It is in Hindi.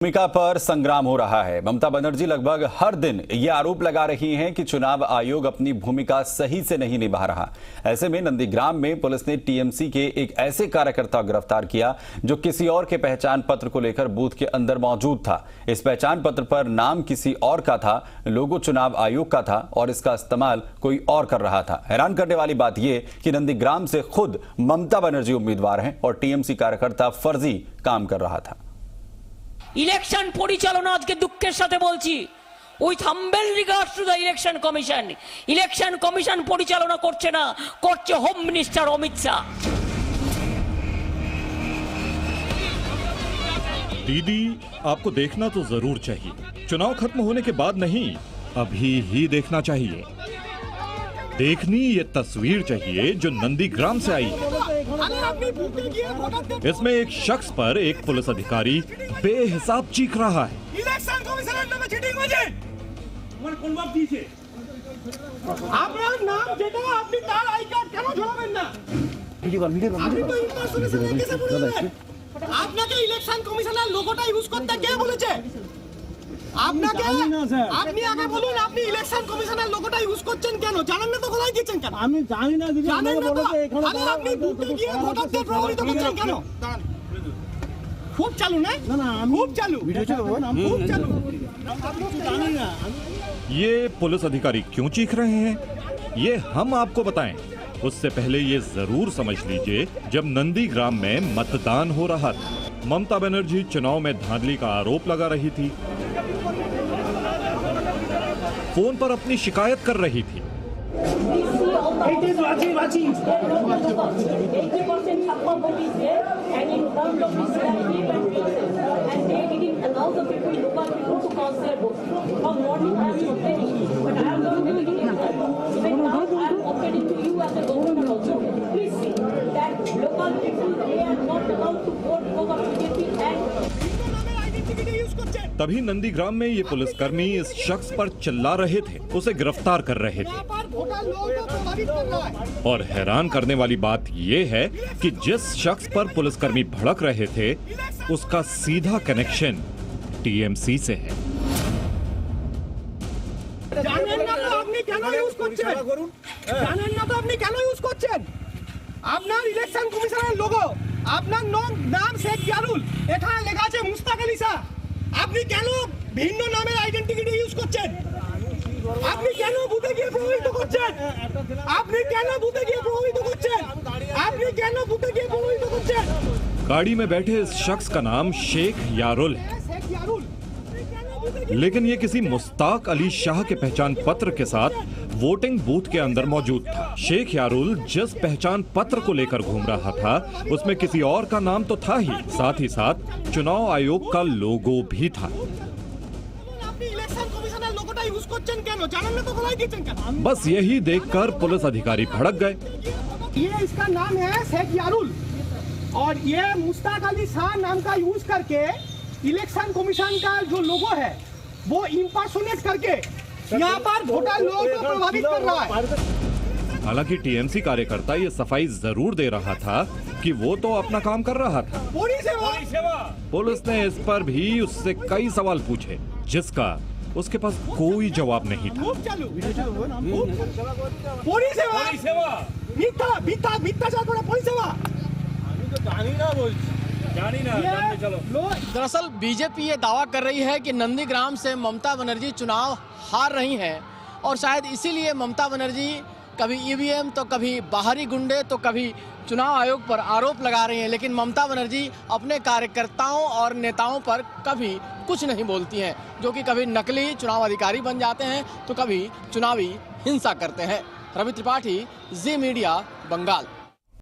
भूमिका पर संग्राम हो रहा है। ममता बनर्जी लगभग हर दिन ये आरोप लगा रही हैं कि चुनाव आयोग अपनी भूमिका सही से नहीं निभा रहा। ऐसे में नंदीग्राम में पुलिस ने टीएमसी के एक ऐसे कार्यकर्ता को गिरफ्तार किया जो किसी और के पहचान पत्र को लेकर बूथ के अंदर मौजूद था। इस पहचान पत्र पर नाम किसी और का था, लोगो चुनाव आयोग का था और इसका इस्तेमाल कोई और कर रहा था। हैरान करने वाली बात यह कि नंदीग्राम से खुद ममता बनर्जी उम्मीदवार हैं और टीएमसी कार्यकर्ता फर्जी काम कर रहा था। ইলেকশন পরিচালনা আজকে দুঃখের সাথে বলছি, with humble regards to the election commission পরিচালনা করছে না, করছে হোম মিনিস্টার অমিত শাহ। दीदी, आपको देखना तो जरूर चाहिए। चुनाव खत्म होने के बाद नहीं, अभी ही देखना चाहिए। देखनी ये तस्वीर चाहिए जो नंदीग्राम से आई है। इसमें एक शख्स पर एक पुलिस अधिकारी बेहिसाब चीख रहा है। इलेक्शन कमिशनर नामे চিটিং হয়েছে। আমার কোন বাপ দিয়েছে? আপনার নাম যেটা আপনি তার আই কার্ড কেন ঝোলাবেন না? আপনি তো ইম্পারসোনেশনের কেসে পড়েছেন। আপনাকে ইলেকশন কমিশনার লোগোটা ইউজ করতে কে বলেছে? আপনাকে আপনি আগে বলুন, আপনি ইলেকশন কমিশনার লোগোটা ইউজ করছেন কেন? জানেন না তো খোলাই দিচ্ছেন কেন? আমি জানি না দিদি, আমাকে বলেছে এখানে দাঁড়াও। আপনি বুথে গিয়ে ভোটারদের প্রভাবিত করছেন কেন? खूब चालू ना खूब चालू खूब चालू। ये पुलिस अधिकारी क्यों चीख रहे हैं, ये हम आपको बताएं। उससे पहले ये जरूर समझ लीजिए, जब नंदीग्राम में मतदान हो रहा था, ममता बनर्जी चुनाव में धांधली का आरोप लगा रही थी, फोन पर अपनी शिकायत कर रही थी। तभी नंदीग्राम में ये पुलिसकर्मी इस शख्स पर चिल्ला रहे थे, उसे गिरफ्तार कर रहे थे। और हैरान करने वाली बात ये है कि जिस शख्स पर पुलिसकर्मी भड़क रहे थे, उसका सीधा कनेक्शन टीएमसी से है। জানেন না তো আপনি কেন ইউজ করছেন? জানেন না তো আপনি কেন ইউজ করছেন? আপনার ইলেকশন কমিশনের লোগো, আপনার নাম শেখ ইয়ারুল, এখানে লেখা আছে মুস্তাক আলী শাহ। আপনি কেন ভিন্ন নামের আইডেন্টিটি ইউজ করছেন? আপনি কেন বুথে গিয়ে প্রভাবিত করছেন? আপনি কেন বুথে গিয়ে প্রভাবিত করছেন? আপনি কেন বুথে গিয়ে প্রভাবিত করছেন? गाड़ी में बैठे इस शख्स का नाम शेख यारुल है, শেখ ইয়ারুল, लेकिन ये किसी मुस्ताक अली शाह के पहचान पत्र के साथ वोटिंग बूथ के अंदर मौजूद था। शेख यारुल जिस पहचान पत्र को लेकर घूम रहा था, उसमें किसी और का नाम तो था ही साथ चुनाव आयोग का लोगो भी था। আপনি ইলেকশন কমিশনের লোগোটা ইউজ করছেন কেন? জানেন না তো খোলাই দিচ্ছেন কেন? बस यही देखकर पुलिस अधिकारी भड़क गए। ये इसका नाम है शेख यारुल और ये मुस्ताक अली शाह नाम का यूज करके इलेक्शन कमीशन का जो लोगो है वो इम्पर्सोनेट करके यहाँ पर वोटर लोगों को प्रभावित कर रहा है। हालांकि टीएमसी कार्यकर्ता ये सफाई जरूर दे रहा था कि वो तो अपना काम कर रहा था। पुलिस ने इस पर भी उससे कई सवाल पूछे, जिसका उसके पास कोई जवाब नहीं था। दरअसल बीजेपी ये दावा कर रही है कि नंदीग्राम से ममता बनर्जी चुनाव हार रही हैं और शायद इसीलिए ममता बनर्जी कभी ईवीएम तो कभी बाहरी गुंडे तो कभी चुनाव आयोग पर आरोप लगा रही हैं, लेकिन ममता बनर्जी अपने कार्यकर्ताओं और नेताओं पर कभी कुछ नहीं बोलती हैं, जो कि कभी नकली चुनाव अधिकारी बन जाते हैं तो कभी चुनावी हिंसा करते हैं। रवि त्रिपाठी, जी मीडिया, बंगाल।